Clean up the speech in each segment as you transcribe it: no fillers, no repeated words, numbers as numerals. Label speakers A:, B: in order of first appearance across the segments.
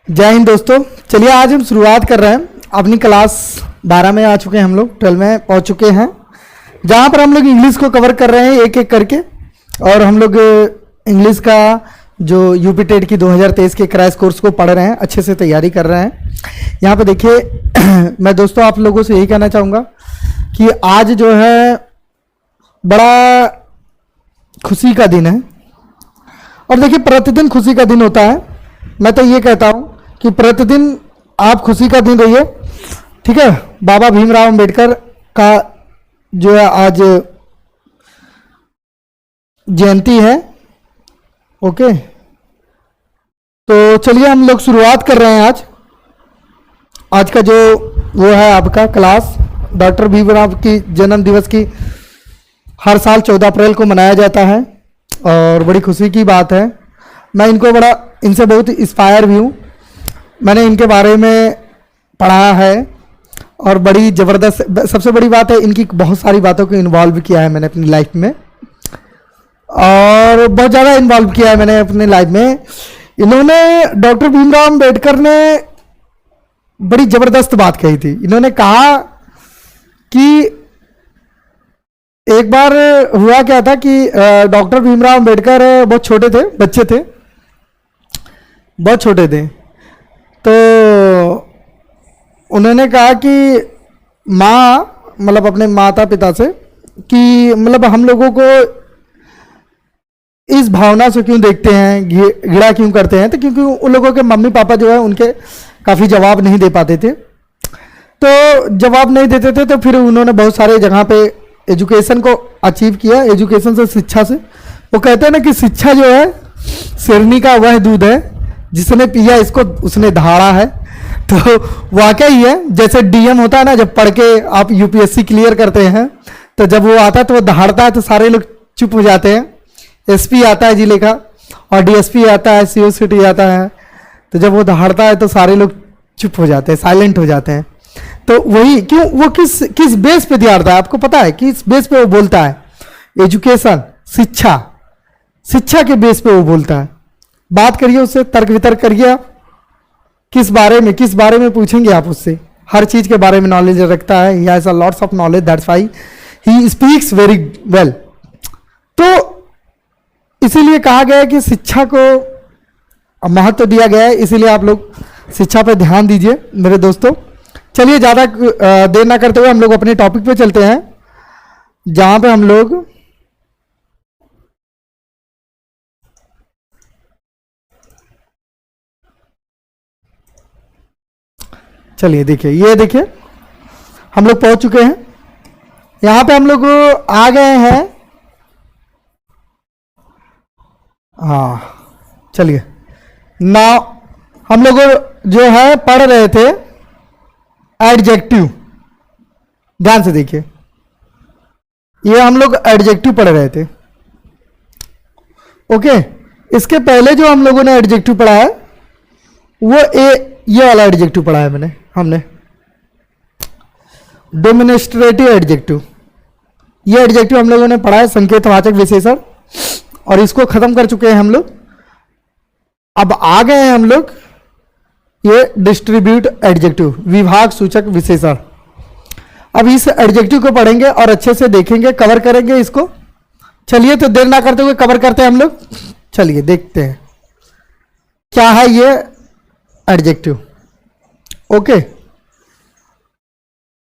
A: जय हिंद दोस्तों। चलिए आज हम शुरुआत कर रहे हैं अपनी क्लास 12 में। आ चुके हैं हम लोग, 12 में पहुंच चुके हैं, जहां पर हम लोग इंग्लिश को कवर कर रहे हैं एक एक करके। और हम लोग इंग्लिश का जो यूपी टेट की 2023 के क्रैश कोर्स को पढ़ रहे हैं, अच्छे से तैयारी कर रहे हैं। यहाँ पे देखिए मैं दोस्तों आप लोगों से यही कहना चाहूँगा कि आज जो है बड़ा खुशी का दिन है। और देखिए प्रतिदिन खुशी का दिन होता है। मैं तो ये कहता हूँ कि प्रतिदिन आप खुशी का दिन रहिए, ठीक है। बाबा भीमराव अंबेडकर का जो है आज जयंती है। ओके, तो चलिए हम लोग शुरुआत कर रहे हैं। आज का जो वो है आपका क्लास, डॉक्टर भीमराव की जन्म दिवस की हर साल 14 अप्रैल को मनाया जाता है और बड़ी खुशी की बात है। मैं इनसे बहुत इंस्पायर भी हूँ। मैंने इनके बारे में पढ़ा है और बड़ी ज़बरदस्त, सबसे बड़ी बात है इनकी बहुत सारी बातों को इन्वॉल्व किया है मैंने अपनी लाइफ में, और बहुत ज़्यादा इन्वॉल्व किया है मैंने अपनी लाइफ में। इन्होंने डॉक्टर भीमराव अंबेडकर ने बड़ी ज़बरदस्त बात कही थी। इन्होंने कहा कि एक बार हुआ क्या था कि डॉक्टर भीमराव अंबेडकर बहुत छोटे थे, बच्चे थे, बहुत छोटे थे। तो उन्होंने कहा कि मतलब अपने माता पिता से कि मतलब हम लोगों को इस भावना से क्यों देखते हैं, घृणा क्यों करते हैं। तो क्योंकि उन लोगों के मम्मी पापा जो है उनके काफ़ी जवाब नहीं दे पाते थे। तो जवाब नहीं देते थे तो फिर उन्होंने बहुत सारे जगह पे एजुकेशन को अचीव किया। एजुकेशन से, शिक्षा से। वो कहते हैं ना कि शिक्षा जो है शेरनी का वह दूध है जिसने पिया इसको उसने दहाड़ा है। तो वाकई है, जैसे डीएम होता है ना, जब पढ़ के आप यूपीएससी क्लियर करते हैं तो जब वो आता है तो वो दहाड़ता है तो सारे लोग चुप हो जाते हैं। एसपी आता है जिले का और डीएसपी आता है, सीओ सिटी आता है, तो जब वो दहाड़ता है तो सारे लोग चुप हो जाते हैं, साइलेंट हो जाते हैं। तो वही क्यों, वो किस बेस पे दहाड़ता है आपको पता है? किस बेस पे वो बोलता है? एजुकेशन, शिक्षा के बेस पे वो बोलता है। बात करिए उससे, तर्क वितर्क करिए आप। किस बारे में पूछेंगे आप उससे? हर चीज के बारे में नॉलेज रखता है। He has a lots of knowledge, that's why he speaks very well. तो इसीलिए कहा गया है कि शिक्षा को महत्व दिया गया है, इसीलिए आप लोग शिक्षा पर ध्यान दीजिए मेरे दोस्तों। चलिए ज़्यादा देर ना करते हुए हम लोग अपने टॉपिक पे चलते हैं, जहां पे हम लोग चलिए देखिए हम लोग पहुंच चुके हैं। यहां पे हम लोग आ गए हैं। चलिए ना, हम लोग जो है पढ़ रहे थे एडजेक्टिव। ध्यान से देखिए, ये हम लोग एडजेक्टिव पढ़ रहे थे। ओके, इसके पहले जो हम लोगों ने एडजेक्टिव पढ़ा है वो ये वाला एडजेक्टिव पढ़ा है हमने डेमोन्स्ट्रेटिव एडजेक्टिव। ये एडजेक्टिव हम लोगों ने पढ़ा है, संकेतवाचक विशेषण, और इसको खत्म कर चुके हैं हम लोग। अब आ गए हैं हम लोग ये डिस्ट्रीब्यूट एडजेक्टिव, विभाग सूचक विशेषण। अब इस एडजेक्टिव को पढ़ेंगे और अच्छे से देखेंगे, कवर करेंगे इसको। चलिए तो देर ना करते हुए कवर करते हैं हम लोग। चलिए देखते हैं क्या है ये एडजेक्टिव। ओके,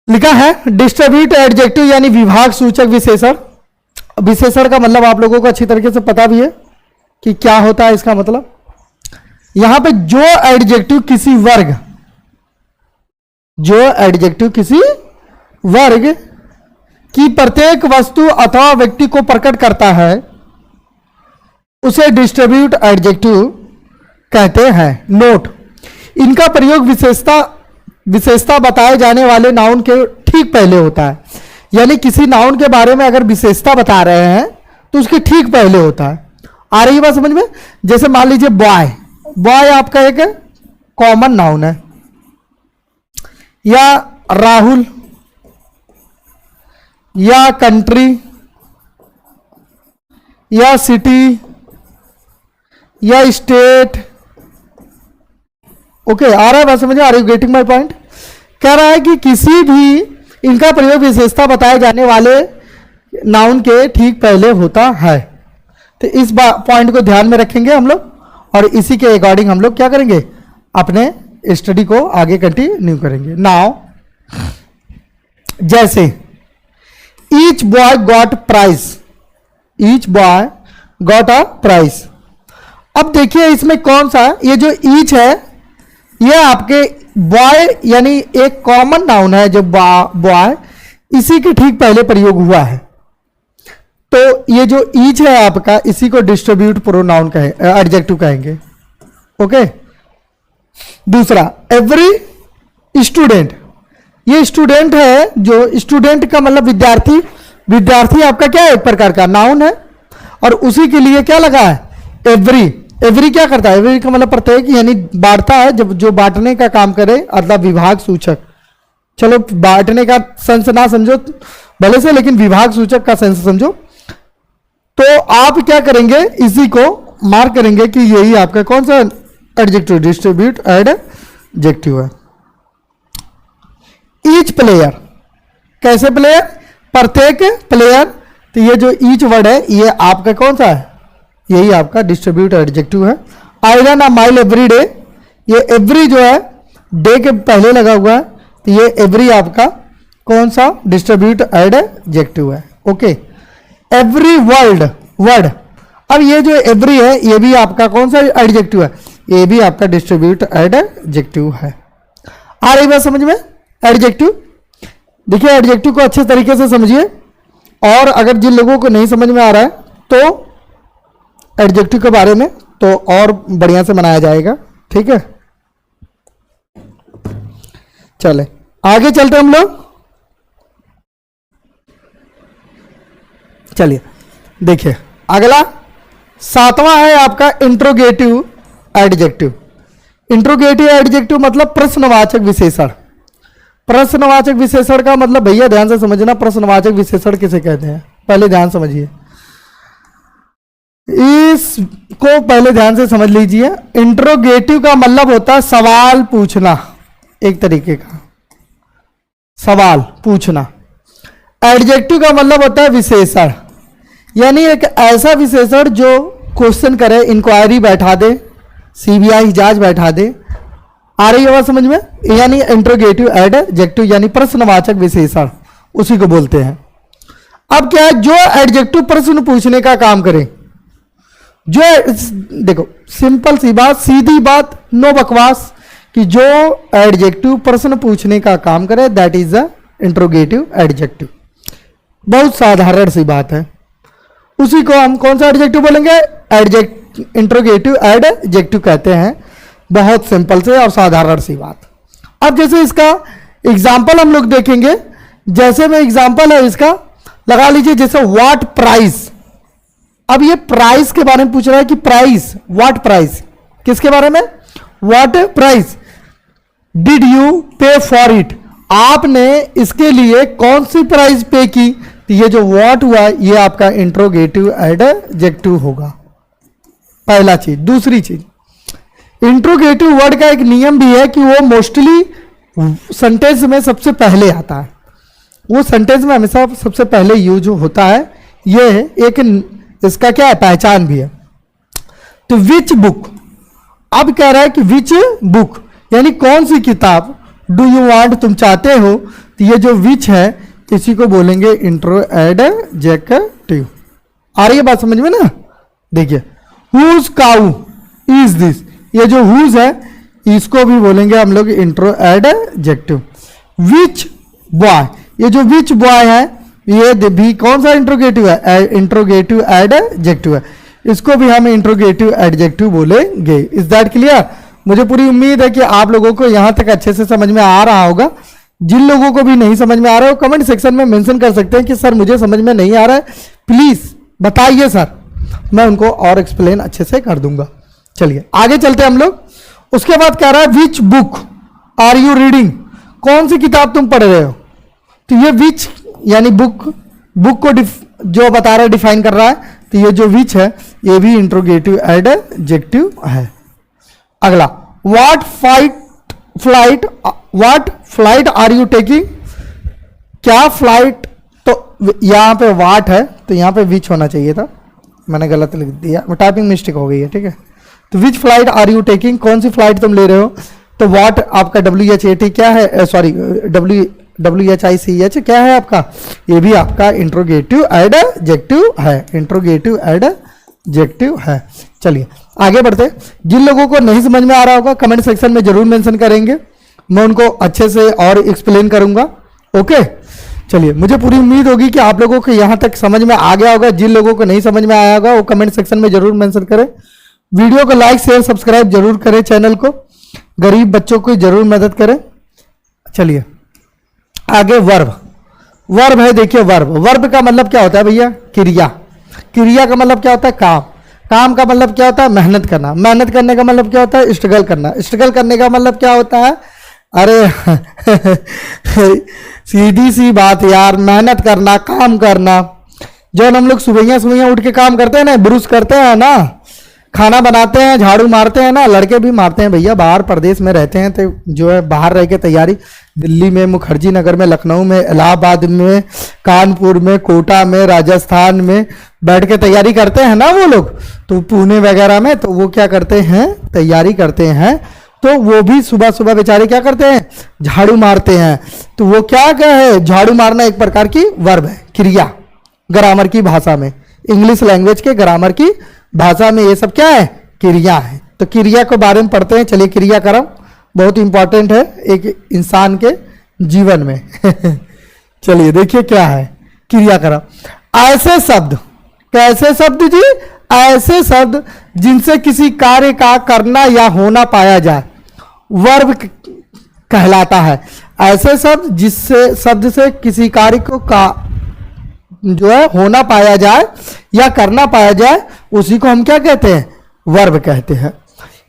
A: लिखा है डिस्ट्रीब्यूट एडजेक्टिव यानी विभाग सूचक विशेषण। विशेषण का मतलब आप लोगों को अच्छी तरीके से पता भी है कि क्या होता है इसका मतलब। यहां पे जो एडजेक्टिव किसी वर्ग की प्रत्येक वस्तु अथवा व्यक्ति को प्रकट करता है उसे डिस्ट्रीब्यूट एडजेक्टिव कहते हैं। नोट, इनका प्रयोग विशेषता बताए जाने वाले नाउन के ठीक पहले होता है। यानी किसी नाउन के बारे में अगर विशेषता बता रहे हैं तो उसके ठीक पहले होता है। आ रही बात समझ में? जैसे मान लीजिए बॉय आपका एक कॉमन नाउन है, या राहुल, या कंट्री, या सिटी, या स्टेट, ओके, आ रहा है बात समझ में? Are you getting my point? कह रहा है कि किसी भी इनका प्रयोग विशेषता बताए जाने वाले नाउन के ठीक पहले होता है। तो इस पॉइंट को ध्यान में रखेंगे हम लोग, और इसी के अकॉर्डिंग हम लोग क्या करेंगे, अपने स्टडी को आगे कंटिन्यू करेंगे। नाउ जैसे each boy got prize, each boy got a prize. अब देखिए इसमें कौन सा, ये जो ईच है ये आपके बॉय यानी एक कॉमन नाउन है जो बॉय, इसी के ठीक पहले प्रयोग हुआ है। तो ये जो ईच है आपका, इसी को डिस्ट्रीब्यूट प्रोनाउन कहे, एडजेक्टिव कहेंगे। ओके, दूसरा एवरी स्टूडेंट, ये स्टूडेंट है, जो स्टूडेंट का मतलब विद्यार्थी, विद्यार्थी आपका क्या है, एक प्रकार का नाउन है, और उसी के लिए क्या लगा है, एवरी। एवरी क्या करता है, एवरी का मतलब प्रत्येक यानी बांटता है, जब जो बांटने का काम करे, अर्थात विभाग सूचक। चलो बांटने का सेंस ना समझो भले से, लेकिन विभाग सूचक का सेंस समझो। तो आप क्या करेंगे, इसी को मार्क करेंगे कि यही आपका कौन सा एडजेक्टिव, डिस्ट्रीब्यूट एडजेक्टिव है। ईच प्लेयर, कैसे प्लेयर, प्रत्येक प्लेयर। तो ये जो ईच वर्ड है ये आपका कौन सा है, यही आपका डिस्ट्रीब्यूट एडजेक्टिव है। I run a mile every day, ये एवरी जो है डे के पहले लगा हुआ है, तो ये एवरी आपका कौन सा डिस्ट्रीब्यूट एडजेक्टिव है। ओके, एवरी वर्ल्ड, वर्ड, अब ये जो एवरी है ये भी आपका कौन सा एडजेक्टिव है, ये भी आपका डिस्ट्रीब्यूट एडजेक्टिव है। आ रही बात समझ में? एडजेक्टिव, देखिए एडजेक्टिव को अच्छे तरीके से समझिए, और अगर जिन लोगों को नहीं समझ में आ रहा है तो एडजेक्टिव के बारे में तो और बढ़िया से बनाया जाएगा, ठीक है। चले आगे चलते हम लोग, चलिए देखिए अगला 7वां है आपका इंट्रोगेटिव एडजेक्टिव। इंट्रोगेटिव एडजेक्टिव मतलब प्रश्नवाचक विशेषण। प्रश्नवाचक विशेषण का मतलब भैया ध्यान से समझना, प्रश्नवाचक विशेषण किसे कहते हैं, पहले ध्यान समझिए, इसको पहले ध्यान से समझ लीजिए। इंट्रोगेटिव का मतलब होता है सवाल पूछना, एक तरीके का सवाल पूछना। एडजेक्टिव का मतलब होता है विशेषण, यानी एक ऐसा विशेषण जो क्वेश्चन करे, इंक्वायरी बैठा दे, सीबीआई जांच बैठा दे। आ रही है बात समझ में? यानी इंट्रोगेटिव एडजेक्टिव यानी प्रश्नवाचक विशेषण, उसी को बोलते हैं। अब क्या है, जो एडजेक्टिव प्रश्न पूछने का काम करे, जो देखो सिंपल सी बात, सीधी बात, नो बकवास, कि जो एडजेक्टिव प्रश्न पूछने का काम करे that is the interrogative adjective. बहुत साधारण सी बात है, उसी को हम कौन सा एडजेक्टिव बोलेंगे, इंट्रोगेटिव एडजेक्टिव कहते हैं। बहुत सिंपल से और साधारण सी बात। अब जैसे इसका एग्जाम्पल हम लोग देखेंगे, जैसे में एग्जाम्पल है इसका, लगा लीजिए जैसे व्हाट प्राइस। अब ये प्राइस के बारे में पूछ रहा है कि प्राइस, व्हाट प्राइस, किसके बारे में, व्हाट प्राइस, डिड यू पे फॉर इट, आपने इसके लिए कौन सी प्राइस पे की। तो ये जो व्हाट हुआ ये आपका इंट्रोगेटिव एडजेक्टिव होगा, पहला चीज। दूसरी चीज, इंट्रोगेटिव वर्ड का एक नियम भी है कि वो मोस्टली सेंटेंस में सबसे पहले आता है, वो सेंटेंस में हमेशा सबसे पहले यूज होता है। ये एक इसका क्या है, पहचान भी है। तो विच बुक, अब कह रहा है कि विच बुक यानी कौन सी किताब, डू यू वांट, तुम चाहते हो। तो ये जो विच है इसी को बोलेंगे इंट्रो एडजेक्टिव। आ रही है बात समझ में ना? देखिए हुज काउ इज दिस, ये जो हुज है इसको भी बोलेंगे हम लोग इंट्रो एडजेक्टिव। विच बॉय, ये जो विच बॉय है ये भी कौन सा इंट्रोगेटिव है, इंट्रोगेटिव एडजेक्टिव है, इसको भी हम इंट्रोगेटिव एडजेक्टिव बोलेंगे। Is that clear? मुझे पूरी उम्मीद है कि आप लोगों को यहां तक अच्छे से समझ में आ रहा होगा। जिन लोगों को भी नहीं समझ में आ रहा है वो कमेंट सेक्शन में मेंशन कर सकते हैं कि सर मुझे समझ में नहीं आ रहा है, प्लीज बताइए सर, मैं उनको और एक्सप्लेन अच्छे से कर दूंगा। चलिए आगे चलते हैं हम लोग। उसके बाद कह रहा है which book are you reading, कौन सी किताब तुम पढ़ रहे हो। तो ये विच यानी बुक, बुक को जो बता रहा है, डिफाइन कर रहा है। तो ये जो विच है ये भी इंट्रोगेटिव एडजेक्टिव है। अगला what flight are you taking, क्या फ्लाइट, तो यहां पे वाट है तो यहां पे विच होना चाहिए था, मैंने गलत लिख दिया, टाइपिंग मिस्टेक हो गई है, ठीक है। तो विच फ्लाइट आर यू टेकिंग, कौन सी फ्लाइट तुम ले रहे हो, तो व्हाट आपका WHAT क्या है, सॉरी WHICH क्या है आपका, ये भी आपका इंट्रोगेटिव एडजेक्टिव है, इंट्रोगेटिव एडजेक्टिव है। चलिए आगे बढ़ते, जिन लोगों को नहीं समझ में आ रहा होगा कमेंट सेक्शन में जरूर मेंशन करेंगे, मैं उनको अच्छे से और एक्सप्लेन करूंगा। ओके, चलिए मुझे पूरी उम्मीद होगी कि आप लोगों को यहां तक समझ में आ गया होगा। जिन लोगों को नहीं समझ में आया होगा वो कमेंट सेक्शन में जरूर मेंशन करें। वीडियो को लाइक शेयर सब्सक्राइब जरूर करें, चैनल को, गरीब बच्चों को जरूर मदद करें। चलिए आगे वर्ब है, देखिए वर्ब का मतलब क्या होता है भैया, क्रिया। क्रिया का मतलब क्या होता है, काम का मतलब क्या होता है, मेहनत करना। मेहनत करने का मतलब क्या होता है, स्ट्रगल करना। स्ट्रगल करने का मतलब क्या होता है, अरे सीधी सी बात यार, मेहनत करना, काम करना। जब हम लोग सुबह उठ के काम करते हैं ना, ब्रुश करते हैं ना, खाना बनाते हैं, झाड़ू मारते हैं ना, लड़के भी मारते हैं भैया, बाहर प्रदेश में रहते हैं तो जो है बाहर रह के तैयारी, दिल्ली में, मुखर्जी नगर में, लखनऊ में, इलाहाबाद में, कानपुर में, कोटा में, राजस्थान में बैठ के तैयारी करते हैं ना वो लोग, तो पुणे वगैरह में, तो वो क्या करते हैं, तैयारी करते हैं, तो वो भी सुबह सुबह बेचारे क्या करते हैं, झाड़ू मारते हैं। तो वो क्या है, झाड़ू मारना एक प्रकार की वर्ब है, क्रिया, ग्रामर की भाषा में, इंग्लिश लैंग्वेज के ग्रामर की भाषा में ये सब क्या है, क्रिया है। तो क्रिया के बारे में पढ़ते हैं। चलिए क्रियाक्रम बहुत इंपॉर्टेंट है एक इंसान के जीवन में चलिए देखिए क्या है क्रियाक्रम। ऐसे शब्द, कैसे शब्द जी, ऐसे शब्द जिनसे किसी कार्य का करना या होना पाया जाए वर्ब कहलाता है। ऐसे शब्द जिससे शब्द से किसी कार्य को का जो है होना पाया जाए या करना पाया जाए उसी को हम क्या कहते हैं, वर्ब कहते हैं।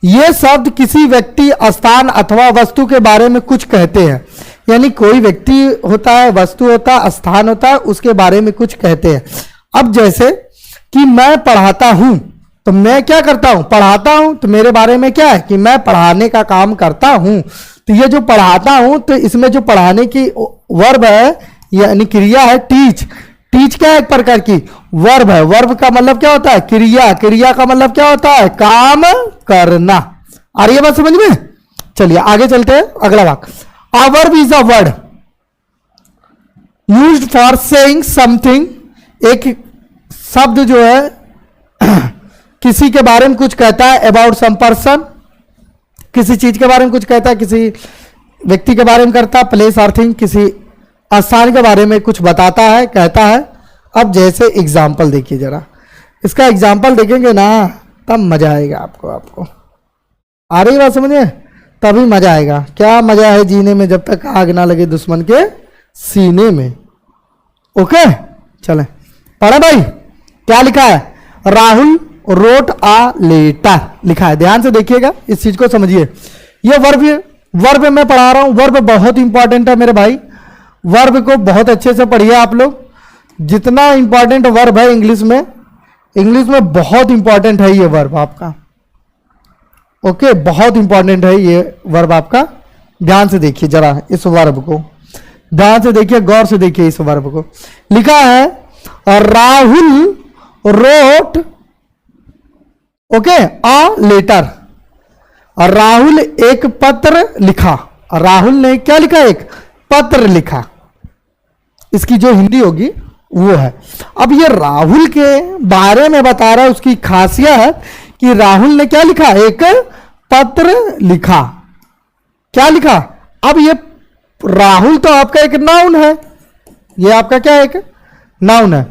A: ये शब्द किसी व्यक्ति, स्थान अथवा वस्तु के बारे में कुछ कहते हैं, यानी कोई व्यक्ति होता है, वस्तु होता है, स्थान होता है, उसके बारे में कुछ कहते हैं। अब जैसे कि मैं पढ़ाता हूं, तो मैं क्या करता हूं, पढ़ाता हूं, तो मेरे बारे में क्या है कि मैं पढ़ाने का काम करता हूं। तो ये जो पढ़ाता हूं, तो इसमें जो पढ़ाने की वर्ब है यानी क्रिया है, टीच। टीच क्या है, एक प्रकार की वर्ब है। वर्ब का मतलब क्या होता है, क्रिया। क्रिया का मतलब क्या होता है, काम करना। आ रही है बात समझ में। चलिए आगे चलते हैं, अगला वाक्य, a verb is a word used for saying something. एक शब्द जो है किसी के बारे में कुछ कहता है, अबाउट सम पर्सन, किसी चीज के बारे में कुछ कहता है, किसी व्यक्ति के बारे में करता है, प्लेस और थिंग, किसी स्थान के बारे में कुछ बताता है, कहता है। अब जैसे एग्जाम्पल देखिए जरा, इसका एग्जाम्पल देखेंगे ना तब मजा आएगा आपको। आ रही बात समझिए, तभी मजा आएगा। क्या मजा है जीने में जब तक आग ना लगे दुश्मन के सीने में। ओके चलें, पढ़े भाई, क्या लिखा है, राहुल रोट आ लेटर लिखा है। ध्यान से देखिएगा, इस चीज को समझिए। ये वर्ब में पढ़ा रहा हूं, वर्ब बहुत इंपॉर्टेंट है मेरे भाई। वर्ब को बहुत अच्छे से पढ़िए आप लोग। जितना इंपॉर्टेंट वर्ब है इंग्लिश में बहुत इंपॉर्टेंट है ये वर्ब आपका। ओके, बहुत इंपॉर्टेंट है ये वर्ब आपका। ध्यान से देखिए जरा, इस वर्ब को ध्यान से देखिए, गौर से देखिए इस वर्ब को। लिखा है Rahul wrote, okay, a letter. और राहुल एक पत्र लिखा। राहुल ने क्या लिखा, एक पत्र लिखा। इसकी जो हिंदी होगी वो है। अब ये राहुल के बारे में बता रहा है, उसकी खासियत कि राहुल ने क्या लिखा, एक पत्र लिखा। क्या लिखा, अब ये राहुल तो आपका एक नाउन है, ये आपका क्या है, एक नाउन है।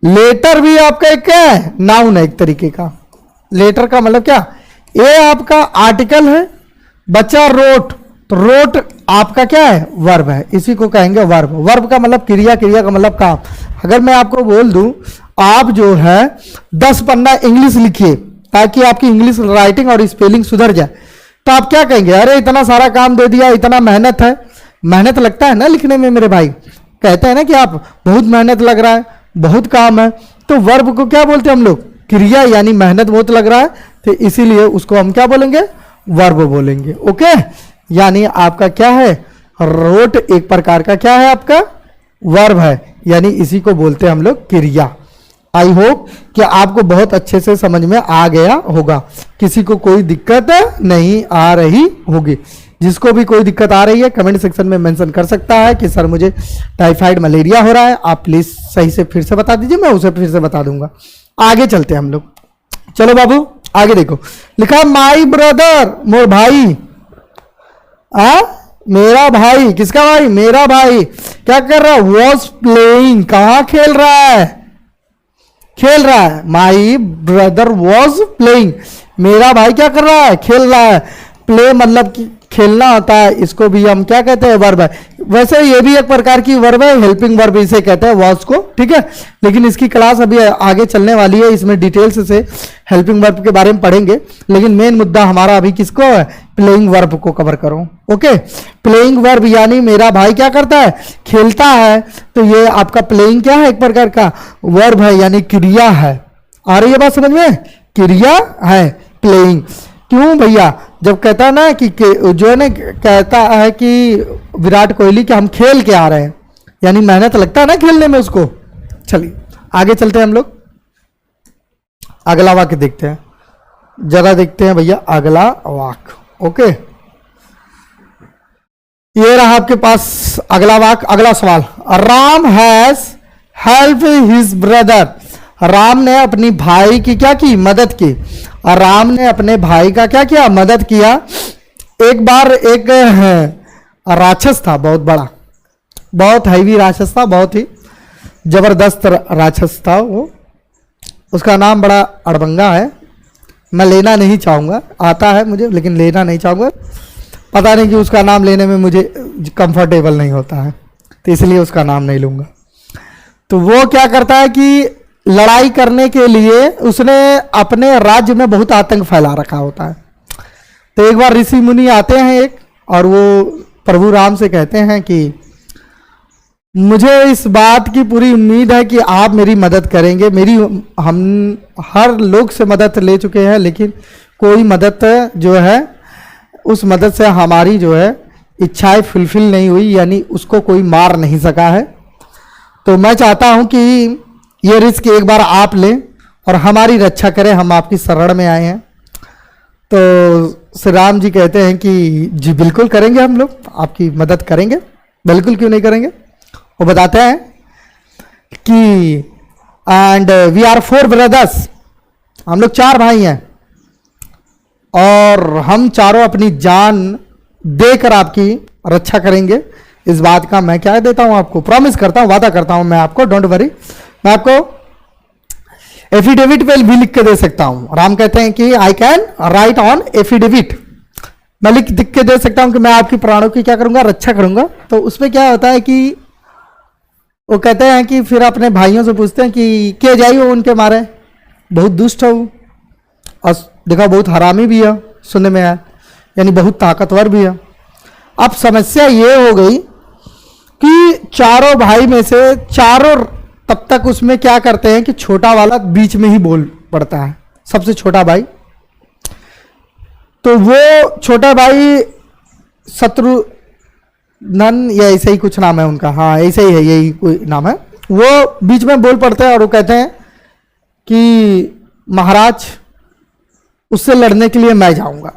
A: लेटर भी आपका एक क्या है, नाउन है एक तरीके का। लेटर का मतलब क्या, ये आपका आर्टिकल है। बच्चा रोट, तो रोट आपका क्या है, वर्ब है। इसी को कहेंगे वर्ब। वर्ब का मतलब क्रिया, क्रिया का मतलब काम। अगर मैं आपको बोल दूं आप जो है 10 पन्ना इंग्लिश लिखिए ताकि आपकी इंग्लिश राइटिंग और स्पेलिंग सुधर जाए, तो आप क्या कहेंगे, अरे इतना सारा काम दे दिया, इतना मेहनत है। मेहनत लगता है ना लिखने में मेरे भाई, कहते हैं ना कि आप बहुत मेहनत लग रहा है, बहुत काम है। तो वर्ब को क्या बोलते हैं हम लोग, क्रिया, यानी मेहनत बहुत लग रहा है, तो इसीलिए उसको हम क्या बोलेंगे, वर्ब बोलेंगे। ओके, यानी आपका क्या है, रोट एक प्रकार का क्या है, आपका वर्ब है, यानी इसी को बोलते हैं हम लोग क्रिया। आई होप कि आपको बहुत अच्छे से समझ में आ गया होगा, किसी को कोई दिक्कत नहीं आ रही होगी। जिसको भी कोई दिक्कत आ रही है कमेंट सेक्शन में मेंशन कर सकता है कि सर मुझे टाइफाइड मलेरिया हो रहा है, आप प्लीज सही से फिर से बता दीजिए, मैं उसे फिर से बता दूंगा। आगे चलते हैं हम लोग। चलो बाबू आगे देखो, लिखा माई ब्रदर, मोर भाई। मेरा भाई, किसका भाई, मेरा भाई क्या कर रहा है, वॉज प्लेइंग, कहां खेल रहा है, खेल रहा है। माई ब्रदर वॉज प्लेइंग, मेरा भाई क्या कर रहा है, खेल रहा है। प्ले मतलब कि खेलना होता है, इसको भी हम क्या कहते हैं, वर्ब है। वैसे ये भी एक प्रकार की वर्ब है, हेल्पिंग वर्ब इसे कहते हैं, वॉज को, ठीक है। लेकिन इसकी क्लास अभी आगे चलने वाली है, इसमें डिटेल्स से हेल्पिंग वर्ब के बारे में पढ़ेंगे। लेकिन मेन मुद्दा हमारा अभी किसको है, प्लेइंग वर्ब को कवर करो। ओके, प्लेइंग वर्ब यानी मेरा भाई क्या करता है, खेलता है। तो ये आपका प्लेइंग क्या है, एक प्रकार का वर्ब है, यानी क्रिया है। आ रही है बात समझ में, क्रिया है प्लेइंग। क्यों भैया, जब कहता है ना कि जो है ना, कहता है कि विराट कोहली कि हम खेल के आ रहे हैं, यानी मेहनत लगता है ना खेलने में उसको। चलिए आगे चलते हैं हम लोग, अगला वाक्य देखते हैं, जरा देखते हैं भैया अगला वाक्य। ओके, ये रहा आपके पास अगला वाक्य, अगला सवाल। Ram has help his brother, Ram ने अपनी भाई की क्या की, मदद की। और राम ने अपने भाई का क्या किया, मदद किया। एक बार एक राक्षस था, बहुत बड़ा, बहुत हैवी राक्षस था, बहुत ही जबरदस्त राक्षस था वो। उसका नाम बड़ा अड़बंगा है, मैं लेना नहीं चाहूँगा, आता है मुझे लेकिन लेना नहीं चाहूँगा। पता नहीं कि उसका नाम लेने में मुझे कंफर्टेबल नहीं होता है, तो इसलिए उसका नाम नहीं लूँगा। तो वो क्या करता है कि लड़ाई करने के लिए उसने अपने राज्य में बहुत आतंक फैला रखा होता है। तो एक बार ऋषि मुनि आते हैं एक, और वो प्रभु राम से कहते हैं कि मुझे इस बात की पूरी उम्मीद है कि आप मेरी मदद करेंगे। हम हर लोग से मदद ले चुके हैं, लेकिन कोई मदद जो है उस मदद से हमारी जो है इच्छाएं फुलफिल नहीं हुई, यानी उसको कोई मार नहीं सका है। तो मैं चाहता हूं कि ये रिस्क एक बार आप लें और हमारी रक्षा करें, हम आपकी शरण में आए हैं। तो श्री राम जी कहते हैं कि जी बिल्कुल करेंगे, हम लोग आपकी मदद करेंगे, बिल्कुल क्यों नहीं करेंगे। वो बताते हैं कि एंड वी आर 4 ब्रदर्स, हम लोग 4 भाई हैं, और हम चारों अपनी जान देकर आपकी रक्षा करेंगे। इस बात का मैं क्या देता हूं आपको, प्रॉमिस करता हूं, वादा करता हूं मैं आपको, डोंट वरी। मैं आपको एफिडेविट पे भी लिख के दे सकता हूं। राम कहते हैं कि I can write on affidavit, मैं लिख के दे सकता हूं कि मैं आपकी प्राणों की क्या करूंगा, रक्षा करूंगा। तो उसमें क्या होता है कि वो कहते हैं कि फिर अपने भाइयों से पूछते हैं कि के जाइए उनके मारे, बहुत दुष्ट हो, और देखा बहुत हरामी भी है, सुनने में आया, यानी बहुत ताकतवर भी है। अब समस्या ये हो गई कि चारों भाई में से चारों तब तक उसमें क्या करते हैं कि छोटा वाला बीच में ही बोल पड़ता है, सबसे छोटा भाई। तो वो छोटा भाई शत्रुघ्न या ऐसे ही कुछ नाम है उनका, हाँ ऐसे ही है, यही कोई नाम है, वो बीच में बोल पड़ते हैं और वो कहते हैं कि महाराज उससे लड़ने के लिए मैं जाऊंगा।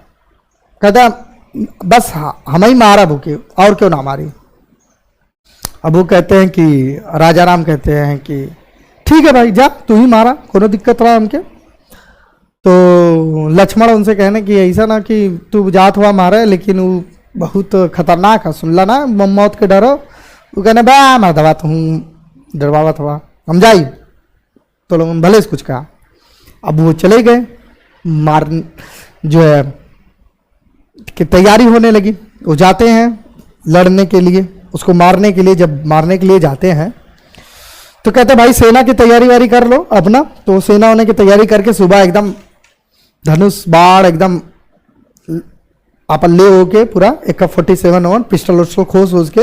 A: कहता बस हम ही मारा भूखे, और क्यों ना मारी। अब वो कहते हैं कि राजा राम कहते हैं कि ठीक है भाई जा, तू ही मारा, कोनो दिक्कत रहा हमके। तो लक्ष्मण उनसे कहने कि ऐसा ना कि तू जात हुआ मारे, लेकिन वो बहुत खतरनाक है, सुन ला ना, मौत के डरो। वो कहने बा मैं दवा तो हूँ डरवावत हुआ, हम जाई। तो लोगों ने भले से कुछ कहा। अब वो चले गए, मार जो है कि तैयारी होने लगी। वो जाते हैं लड़ने के लिए, उसको मारने के लिए। जब मारने के लिए जाते हैं तो कहते भाई सेना की तैयारी वारी कर लो अपना। तो सेना होने की तैयारी करके सुबह एकदम धनुष बाण एकदम आप ले होके पूरा AK-47 और पिस्टल उस्टल खोस के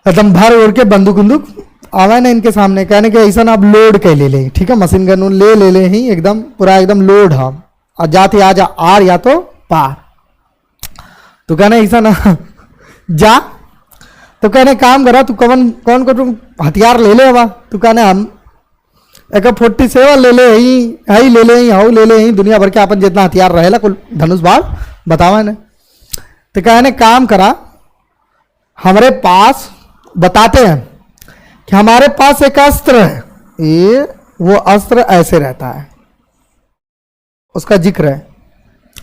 A: एकदम भर ओढ़ के बंदूक बंदूक आवा ना इनके सामने, कहने के ऐसा ना आप लोड के ले ले, ठीक है, मशीन गन ले ही एकदम पूरा एकदम लोड है। और जाते आज आर या तो पार। तो कहने ऐसा ना जा, तो कहने काम करा तू कौन कौन को तुम हथियार ले ले बा। तू कहने हम एक 47 ले ले ही ले ले हाउ ले ले ही दुनिया भर के अपन जितना हथियार रहेला कुल धनुष बाण बतावा ने। तो कहने काम करा हमारे पास बताते हैं कि हमारे पास एक अस्त्र है, ये वो अस्त्र ऐसे रहता है, उसका जिक्र है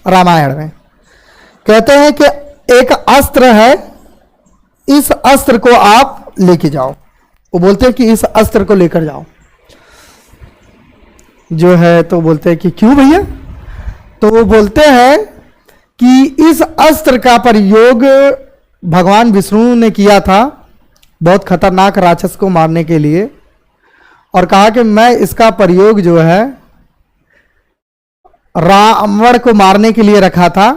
A: रामायण में। कहते हैं कि एक अस्त्र है, इस अस्त्र को आप लेके जाओ। वो बोलते हैं कि इस अस्त्र को लेकर जाओ जो है। तो बोलते हैं कि क्यों भैया? तो वो बोलते हैं कि इस अस्त्र का प्रयोग भगवान विष्णु ने किया था बहुत खतरनाक राक्षस को मारने के लिए, और कहा कि मैं इसका प्रयोग जो है रावण को मारने के लिए रखा था,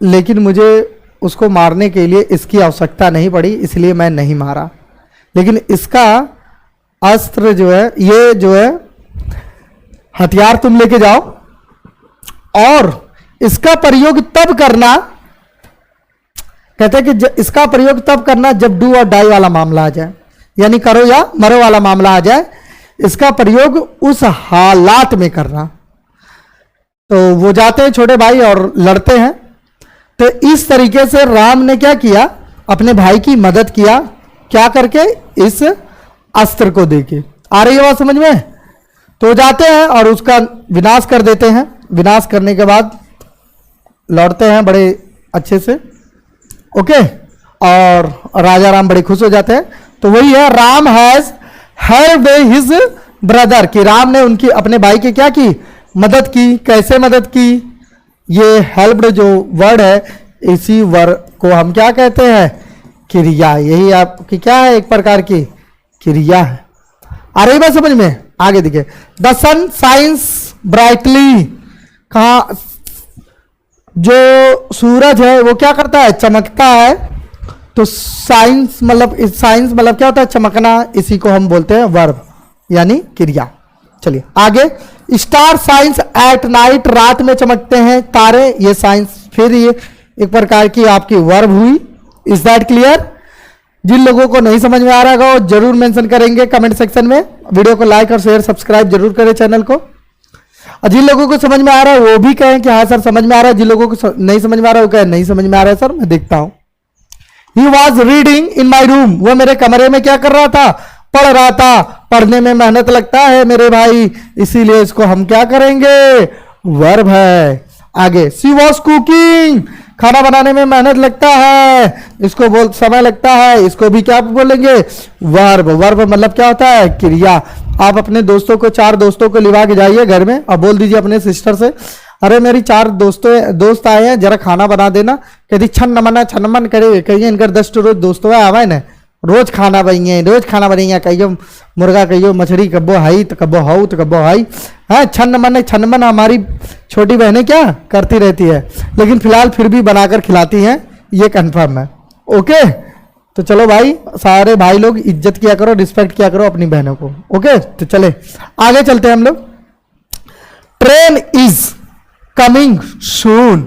A: लेकिन मुझे उसको मारने के लिए इसकी आवश्यकता नहीं पड़ी, इसलिए मैं नहीं मारा। लेकिन इसका अस्त्र जो है, ये जो है हथियार तुम लेके जाओ, और इसका प्रयोग तब करना, कहते हैं कि इसका प्रयोग तब करना जब डू और डाई वाला मामला आ जाए, यानी करो या मरो वाला मामला आ जाए, इसका प्रयोग उस हालात में करना। तो वो जाते हैं छोटे भाई और लड़ते हैं। तो इस तरीके से राम ने क्या किया, अपने भाई की मदद किया, क्या करके, इस अस्त्र को देके। आ रही है बात समझ में? तो जाते हैं और उसका विनाश कर देते हैं। विनाश करने के बाद लौटते हैं बड़े अच्छे से, ओके, और राजा राम बड़े खुश हो जाते हैं। तो वही है, Ram has helped his brother, कि राम ने उनकी अपने भाई की क्या की, मदद की। कैसे मदद की? ये हेल्प्ड जो वर्ड है, इसी वर्ड को हम क्या कहते हैं, क्रिया। यही आपकी क्या है, एक प्रकार की क्रिया है। आ रही बात समझ में? आगे देखिए, द सन शाइन्स ब्राइटली, कहा जो सूरज है वो क्या करता है, चमकता है। तो साइंस मतलब, साइंस मतलब क्या होता है, चमकना, इसी को हम बोलते हैं वर्ब, यानी क्रिया। चलिए आगे, स्टार साइंस एट नाइट, रात में चमकते हैं तारे, ये साइंस फिर ये एक प्रकार की आपकी वर्ब हुई। Is that clear? जिन लोगों को नहीं समझ में आ रहा होगा वो जरूर मेंशन करेंगे कमेंट सेक्शन में। वीडियो को लाइक और शेयर सब्सक्राइब जरूर करें चैनल को। और जिन लोगों को समझ में आ रहा है वो भी कहें कि हाँ सर समझ में आ रहा है। जिन लोगों को नहीं समझ में आ रहा है वो कहें नहीं समझ में आ रहा है सर, मैं देखता हूं। He was reading in my room, वो मेरे कमरे में क्या कर रहा था, पढ़ रहा था। पढ़ने में मेहनत लगता है मेरे भाई, इसीलिए इसको हम क्या करेंगे, वर्ब है। आगे, शी वॉज कुकिंग, खाना बनाने में मेहनत लगता है, इसको बोल समय लगता है, इसको भी क्या बोलेंगे, वर्ब। वर्ब मतलब क्या होता है, क्रिया। आप अपने दोस्तों को, 4 दोस्तों को लिवा के जाइए घर में और बोल दीजिए अपने सिस्टर से, अरे मेरी 4 दोस्त आए हैं, जरा खाना बना देना। कहती छन्न मन करे, कहिए इनकर 10 रोज दोस्तों आवे न, रोज खाना बनिए, रोज खाना बनिए, कहियो मुर्गा, कहियो मछली, कब्बो हाई तो कब्बो हाउ तो कब्बो हाई। हाँ, छन्न मन हमारी छोटी बहनें क्या करती रहती है, लेकिन फिलहाल फिर भी बनाकर खिलाती हैं, ये कंफर्म है। ओके, तो चलो भाई, सारे भाई लोग इज्जत किया करो, रिस्पेक्ट किया करो अपनी बहनों को। ओके, तो चले आगे चलते हैं हम लोग। Train is coming soon,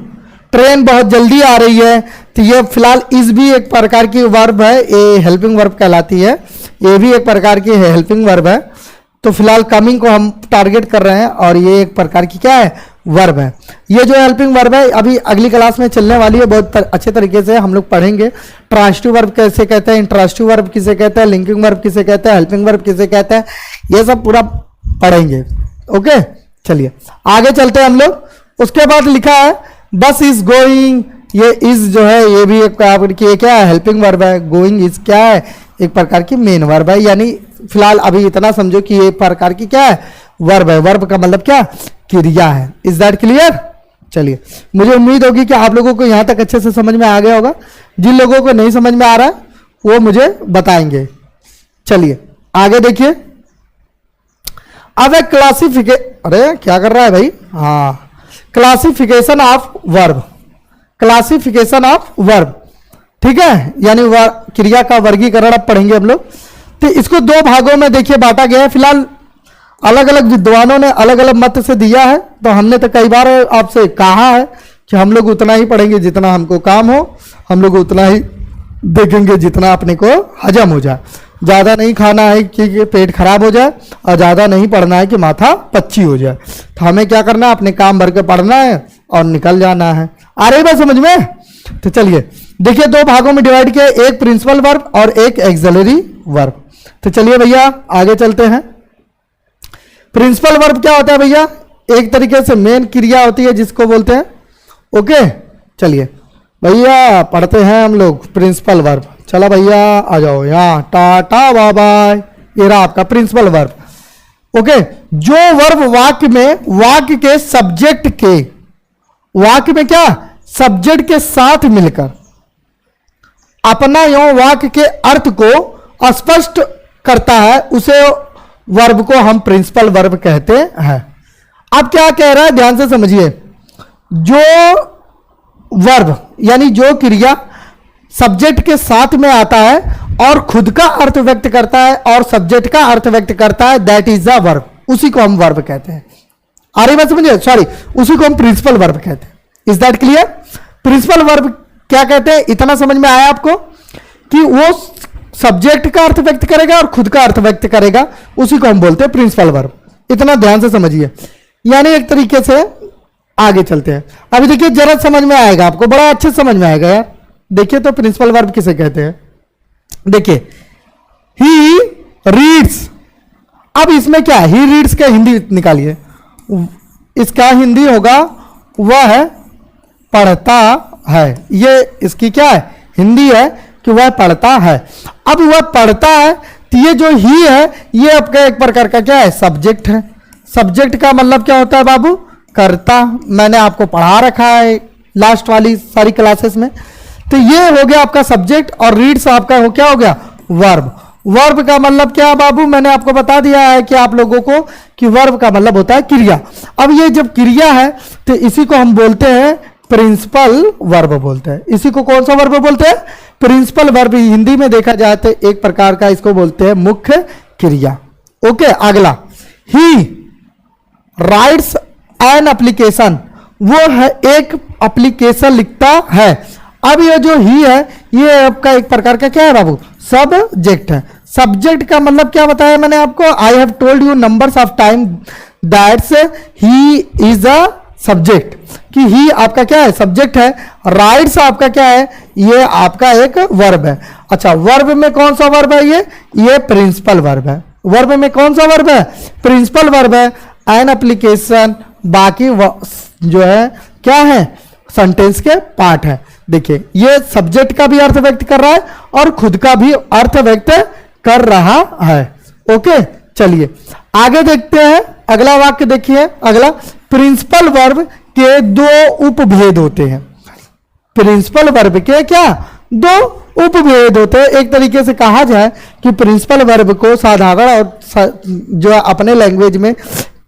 A: train बहुत जल्दी आ रही है। तो ये फिलहाल इस भी एक प्रकार की वर्ब है, ये हेल्पिंग वर्ब कहलाती है, ये भी एक प्रकार की हेल्पिंग वर्ब है। तो फिलहाल कमिंग को हम टारगेट कर रहे हैं और ये एक प्रकार की क्या है, वर्ब है। ये जो हेल्पिंग वर्ब है अभी अगली क्लास में चलने वाली है, बहुत अच्छे तरीके से हम लोग पढ़ेंगे। ट्रांजिटिव वर्ब कैसे कहते हैं, इंट्रांजिटिव वर्ब किसे कहते हैं, लिंकिंग वर्ब किसे कहते हैं, हेल्पिंग वर्ब किसे कहते हैं, ये सब पूरा पढ़ेंगे। ओके, चलिए आगे चलते हैं हम लोग। उसके बाद लिखा है बस इज गोइंग, ये इज जो है ये भी एक क्या है, हेल्पिंग वर्ब है। गोइंग इज क्या है, एक प्रकार की मेन वर्ब है। यानी फिलहाल अभी इतना समझो कि ये एक प्रकार की क्या है, वर्ब है। वर्ब का मतलब क्या, क्रिया है। Is that clear? चलिए, मुझे उम्मीद होगी कि आप लोगों को यहां तक अच्छे से समझ में आ गया होगा। जिन लोगों को नहीं समझ में आ रहा है वो मुझे बताएंगे। चलिए आगे देखिए। अब एक अरे क्या कर रहा है भाई, हाँ, classification of verb, classification of verb, ठीक है, यानी क्रिया का वर्गीकरण अब पढ़ेंगे हम लोग। तो इसको 2 भागों में देखिए बांटा गया है। फिलहाल अलग अलग विद्वानों ने अलग अलग मत से दिया है, तो हमने तो कई बार आपसे कहा है कि हम लोग उतना ही पढ़ेंगे जितना हमको काम हो, हम लोग उतना ही देखेंगे जितना अपने को हजम हो जाए। ज़्यादा नहीं खाना है कि पेट खराब हो जाए, और ज़्यादा नहीं पढ़ना है कि माथा पच्ची हो जाए। तो हमें क्या करना है, अपने काम भर के पढ़ना है और निकल जाना है। आ रही बात समझ में? तो चलिए देखिए, दो भागों में डिवाइड किया, एक प्रिंसिपल वर्ब और एक एक्सिलरी वर्ब। तो चलिए भैया आगे चलते हैं। प्रिंसिपल वर्ब क्या होता है भैया? एक तरीके से मेन क्रिया होती है जिसको बोलते हैं। ओके चलिए भैया पढ़ते हैं हम लोग प्रिंसिपल वर्ब। चलो भैया आ जाओ यहाँ, टाटा बाय बाय। ये रहा आपका प्रिंसिपल वर्ब। ओके, जो वर्ब वाक्य में वाक्य के सब्जेक्ट के, वाक्य में क्या, सब्जेक्ट के साथ मिलकर अपना एवं वाक्य के अर्थ को स्पष्ट करता है, उसे वर्ब को हम प्रिंसिपल वर्ब कहते हैं। अब क्या कह रहा है, ध्यान से समझिए। जो वर्ब यानी जो क्रिया सब्जेक्ट के साथ में आता है और खुद का अर्थ व्यक्त करता है और सब्जेक्ट का अर्थ व्यक्त करता है, दैट इज द वर्ब, उसी को हम वर्ब कहते हैं। आ रही बात समझिए? सॉरी, उसी को हम प्रिंसिपल वर्ब कहते हैं। Is that clear? Principal verb क्या कहते हैं, इतना समझ में आया आपको कि वो सब्जेक्ट का अर्थ व्यक्त करेगा और खुद का अर्थ व्यक्त करेगा, उसी को हम बोलते हैं प्रिंसिपल वर्ब। इतना ध्यान से समझिए। यानी एक तरीके से आगे चलते हैं। अभी देखिए जरा समझ में आएगा आपको, बड़ा अच्छे समझ में आएगा यार। देखिए तो प्रिंसिपल वर्ब किसे कहते हैं, देखिए ही रीड्स। अब इसमें क्या है, ही रीड्स का हिंदी निकालिए। इसका हिंदी होगा वह पढ़ता है। ये इसकी क्या है, हिंदी है कि वह पढ़ता है। अब वह पढ़ता है तो ये जो ही है ये आपका एक प्रकार का क्या है, सब्जेक्ट है। सब्जेक्ट का मतलब क्या होता है बाबू, कर्ता। मैंने आपको पढ़ा रखा है लास्ट वाली सारी क्लासेस में। तो ये हो गया आपका सब्जेक्ट और रीड्स आपका हो क्या हो गया, वर्ब। वर्ब का मतलब क्या है बाबू, मैंने आपको बता दिया है कि आप लोगों को कि वर्ब का मतलब होता है क्रिया। अब ये जब क्रिया है तो इसी को हम बोलते हैं प्रिंसिपल वर्ब बोलते हैं। इसी को कौन सा वर्ब बोलते हैं, प्रिंसिपल वर्ब। हिंदी में देखा जाए तो एक प्रकार का इसको बोलते हैं मुख्य क्रिया। ओके, अगला, ही राइट्स एन एप्लीकेशन, वो है एक एप्लीकेशन लिखता है। अब ये जो ही है ये आपका एक प्रकार का क्या है बाबू, सब्जेक्ट है। सब्जेक्ट का मतलब क्या बताया मैंने आपको, I have told you numbers of time that's he is a subject, कि ही आपका क्या है, सब्जेक्ट है। राइट्स आपका क्या है, ये आपका एक वर्ब है। अच्छा, वर्ब में कौन सा वर्ब है, ये प्रिंसिपल वर्ब है। वर्ब में कौन सा वर्ब है, प्रिंसिपल वर्ब है। एन एप्लीकेशन बाकी जो है क्या है, सेंटेंस के पार्ट है। देखिए ये सब्जेक्ट का भी अर्थ व्यक्त कर रहा है और खुद का भी अर्थ व्यक्त कर रहा है। ओके चलिए आगे देखते हैं। अगला वाक्य देखिए, अगला, प्रिंसिपल वर्ब के दो उपभेद होते हैं। प्रिंसिपल वर्ब के क्या, दो उपभेद होते हैं। एक तरीके से कहा जाए कि प्रिंसिपल वर्ब को साधारण और जो अपने लैंग्वेज में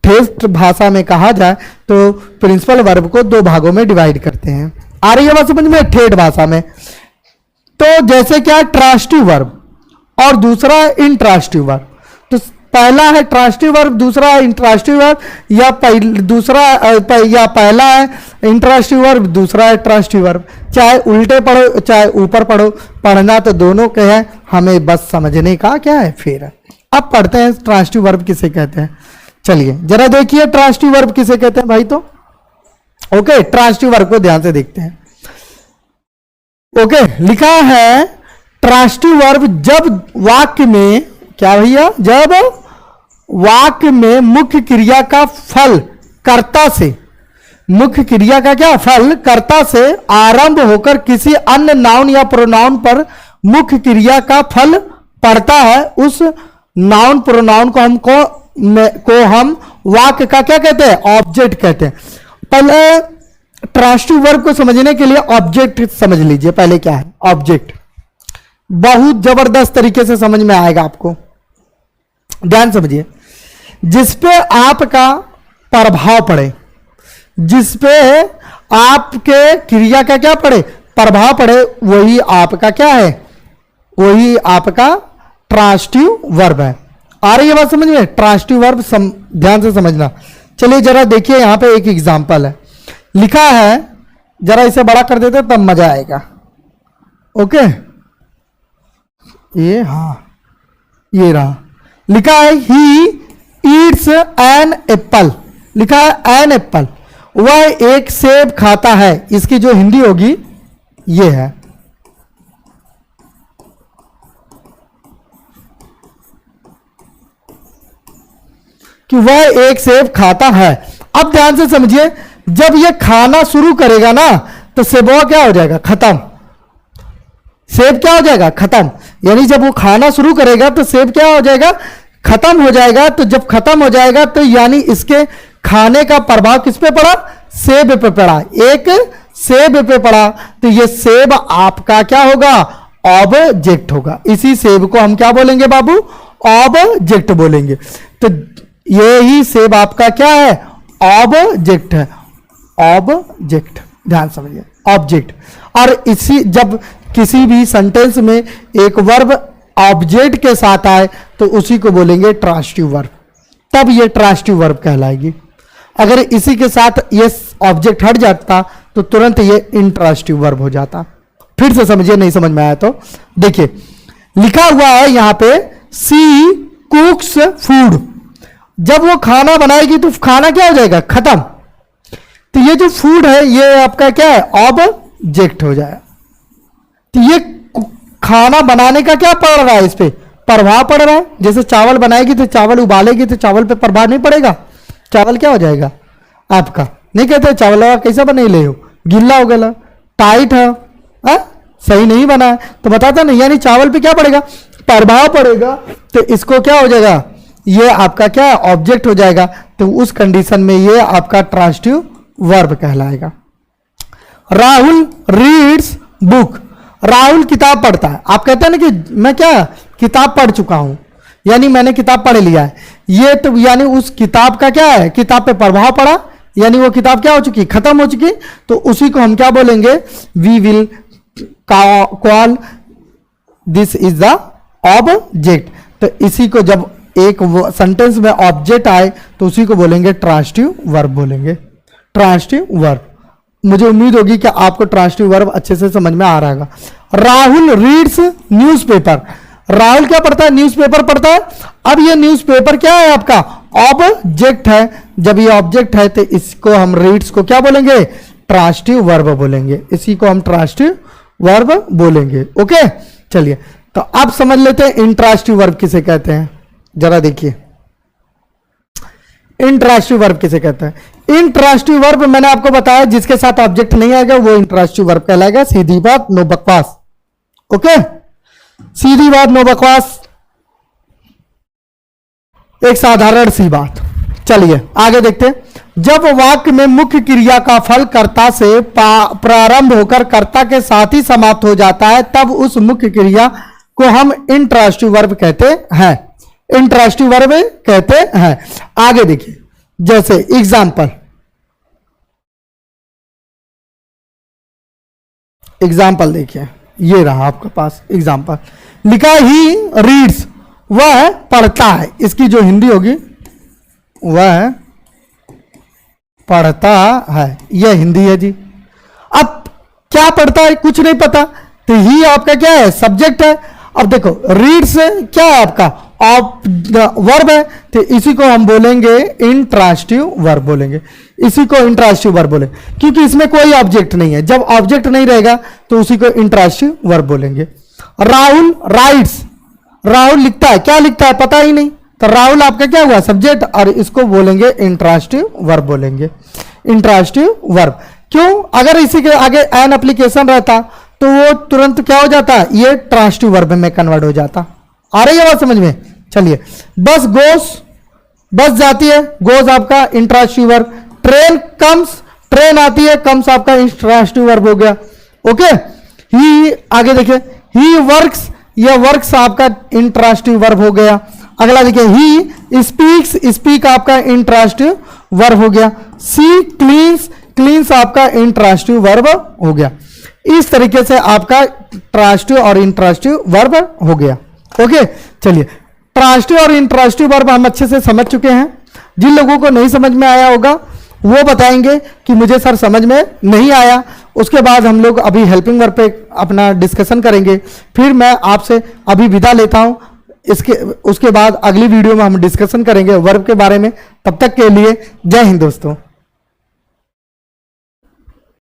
A: ठेठ भाषा में कहा जाए तो प्रिंसिपल वर्ब को दो भागों में डिवाइड करते हैं। आ रही है बात समझ में, ठेठ भाषा में। तो जैसे क्या, ट्रांसिटिव वर्ब और दूसरा इंट्रांसिटिव वर्ब। तो पहला है ट्रांसिटिव वर्ब, दूसरा है इंट्रांसिटिव वर्ब, या पहला है इंट्रांसिटिव वर्ब, दूसरा है ट्रांसिटिव वर्ब। चाहे उल्टे पढ़ो चाहे ऊपर पढ़ो, पढ़ना तो दोनों के हैं, हमें बस समझने का क्या है फेर है। अब पढ़ते हैं ट्रांसिटिव वर्ब किसे कहते हैं। चलिए जरा देखिए ट्रांसिटिव वर्ब किसे कहते हैं भाई। तो ओके, ट्रांसिटिव वर्ब को ध्यान से देखते हैं। ओके, लिखा है ट्रांसिटिव वर्ब जब वाक्य में क्या भैया, जब वाक्य में मुख्य क्रिया का फल कर्ता से, मुख्य क्रिया का क्या फल कर्ता से आरंभ होकर किसी अन्य नाउन या प्रोनाउन पर मुख्य क्रिया का फल पड़ता है, उस नाउन प्रोनाउन को हम वाक्य का क्या कहते हैं, ऑब्जेक्ट कहते हैं। पहले ट्रांसिटिव वर्ब को समझने के लिए ऑब्जेक्ट समझ लीजिए। पहले क्या है ऑब्जेक्ट, बहुत जबरदस्त तरीके से समझ में आएगा आपको, ध्यान समझिए। जिसपे आपका प्रभाव पड़े, जिसपे आपके क्रिया का क्या पड़े, प्रभाव पड़े, वही आपका क्या है, वही आपका ट्रांसिटिव वर्ब है। आ रही है बात समझ में, ट्रांसिटिव वर्ब ध्यान से समझना। चलिए जरा देखिए, यहां पे एक एग्जांपल है, लिखा है जरा इसे बड़ा कर देते तब मजा आएगा। ओके, ये हाँ, ये रहा, लिखा है ही ईट्स एन एप्पल, लिखा है एन एप्पल, वह एक सेब खाता है। इसकी जो हिंदी होगी ये है, कि वह एक सेब खाता है। अब ध्यान से समझिए, जब ये खाना शुरू करेगा ना तो सेबवा क्या हो जाएगा, खत्म। सेब क्या हो जाएगा, खत्म। यानी जब वो खाना शुरू करेगा तो सेब क्या हो जाएगा, खत्म हो जाएगा। तो जब खत्म हो जाएगा तो यानी इसके खाने का प्रभाव किस पे पड़ा, सेब पे पड़ा, एक सेब पे पड़ा। तो ये सेब आपका क्या होगा, ऑब्जेक्ट होगा। इसी सेब को हम क्या बोलेंगे बाबू, ऑब्जेक्ट बोलेंगे। तो ये ही सेब आपका क्या है, ऑब्जेक्ट है, ऑब्जेक्ट, ध्यान समझिए, ऑब्जेक्ट। और इसी जब किसी भी सेंटेंस में एक वर्ब ऑब्जेक्ट के साथ आए तो उसी को बोलेंगे ट्रांसिटिव वर्ब, तब ये ट्रांसिटिव वर्ब कहलाएगी। अगर इसी के साथ ये ऑब्जेक्ट हट जाता तो तुरंत ये इंट्रांसिटिव वर्ब हो जाता। फिर से समझिए, नहीं समझ में आया तो देखिए, लिखा हुआ है यहां पे सी कुक्स फूड। जब वो खाना बनाएगी तो खाना क्या हो जाएगा, खत्म। तो ये जो फूड है ये आपका क्या है, ऑब्जेक्ट हो जाएगा। तो ये खाना बनाने का क्या पड़ रहा है, इस पे प्रभाव पड़ रहा है। जैसे चावल बनाएगी तो चावल उबालेगी तो चावल पे प्रभाव नहीं पड़ेगा, चावल क्या हो जाएगा आपका, नहीं कहते चावल कैसा बने ले हो, गिल्ला हो गया, टाइट है, सही नहीं बना है, तो बताता नहीं, यानी चावल पे क्या पड़ेगा, प्रभाव पड़ेगा। तो इसको क्या हो जाएगा, ये आपका क्या है, ऑब्जेक्ट हो जाएगा। तो उस कंडीशन में ये आपका ट्रांसिटिव वर्ब कहलाएगा। राहुल रीड्स बुक, राहुल किताब पढ़ता है। आप कहते हैं ना कि मैं क्या किताब पढ़ चुका हूं, यानी मैंने किताब पढ़ लिया है। ये तो यानी उस किताब का क्या है, किताब पे प्रभाव पड़ा, यानी वो किताब क्या हो चुकी, खत्म हो चुकी। तो उसी को हम क्या बोलेंगे, we will call this is the object. तो इसी को जब एक सेंटेंस में ऑब्जेक्ट आए तो उसी को बोलेंगे ट्रांसिटिव वर्ब बोलेंगे, ट्रांसिटिव वर्ब। मुझे उम्मीद होगी कि आपको ट्रांसिटिव वर्ब अच्छे से समझ में आ रहा होगा। राहुल रीड्स न्यूज़पेपर, राहुल क्या पढ़ता है, न्यूज़पेपर पढ़ता है। अब ये न्यूज़पेपर क्या है आपका, ऑब्जेक्ट है। जब ये ऑब्जेक्ट है तो इसको हम रीड्स को क्या बोलेंगे, ट्रांसिटिव वर्ब बोलेंगे, इसी को हम ट्रांसिटिव वर्ब बोलेंगे। ओके, चलिए तो अब समझ लेते हैं इंट्रांसिटिव वर्ब किसे कहते हैं। जरा देखिए इंट्रांसिटिव वर्ब किसे कहते हैं। इंट्रांसिटिव वर्ब मैंने आपको बताया जिसके साथ ऑब्जेक्ट नहीं आएगा वो इंट्रांसिटिव वर्ब कहलाएगा। सीधी बात, नो बकवास। ओके, सीधी बात, नो बकवास, एक साधारण सी बात। चलिए आगे देखते हैं। जब वाक्य में मुख्य क्रिया का फल कर्ता से प्रारंभ होकर कर्ता के साथ ही समाप्त हो जाता है तब उस मुख्य क्रिया को हम इंट्रांसिटिव वर्ब कहते हैं, इंट्रांसिटिव वर्ब कहते हैं। आगे देखिए, जैसे एग्जाम्पल, एग्जाम्पल देखिए, ये रहा आपके पास एग्जाम्पल, लिखा ही रीड्स, वह पढ़ता है। इसकी जो हिंदी होगी वह पढ़ता है, यह हिंदी है जी। अब क्या पढ़ता है, कुछ नहीं पता, तो ही आपका क्या है, सब्जेक्ट है। अब देखो रीड्स क्या है आपका, वर्ब है, तो इसी को हम बोलेंगे इंट्रांसिटिव वर्ब बोलेंगे, इसी को इंट्रांसिटिव वर्ब बोलेंगे, क्योंकि इसमें कोई ऑब्जेक्ट नहीं है। जब ऑब्जेक्ट नहीं रहेगा तो उसी को इंट्रांसिटिव वर्ब बोलेंगे। राहुल राइट्स, राहुल लिखता है, क्या लिखता है पता ही नहीं, तो राहुल आपका क्या हुआ, सब्जेक्ट, और इसको बोलेंगे इंट्रांसिटिव वर्ब बोलेंगे, इंट्रांसिटिव वर्ब। क्यों, अगर इसी के आगे एन एप्लीकेशन रहता तो वो तुरंत क्या हो जाता, ये ट्रांसिटिव वर्ब में कन्वर्ट हो जाता। आ रही है बात समझ में। चलिए, बस गोस, बस जाती है, गोस आपका intransitive verb. Train comes, train आती है, कम्स आपका इंट्रांसिटिव वर्ब हो गया। ओके, ही, आगे देखिए, ही वर्क्स, यह वर्क्स आपका इंट्रांसिटिव वर्ब हो गया। अगला देखिए, ही स्पीक्स, स्पीक आपका इंट्रांसिटिव वर्ब हो गया। सी क्लीन्स, क्लीन्स आपका इंट्रांसिटिव वर्ब हो गया। इस तरीके से आपका ट्रांसिटिव और इंट्रांसिटिव वर्ब हो गया। ओके, चलिए, ट्रांसिटिव और इंट्रांसिटिव वर्ब हम अच्छे से समझ चुके हैं। जिन लोगों को नहीं समझ में आया होगा वो बताएंगे कि मुझे सर समझ में नहीं आया। उसके बाद हम लोग अभी हेल्पिंग वर्ब पे अपना डिस्कशन करेंगे। फिर मैं आपसे अभी विदा लेता हूँ। उसके बाद अगली वीडियो में हम डिस्कशन करेंगे वर्ब के बारे में। तब तक के लिए जय हिंद दोस्तों।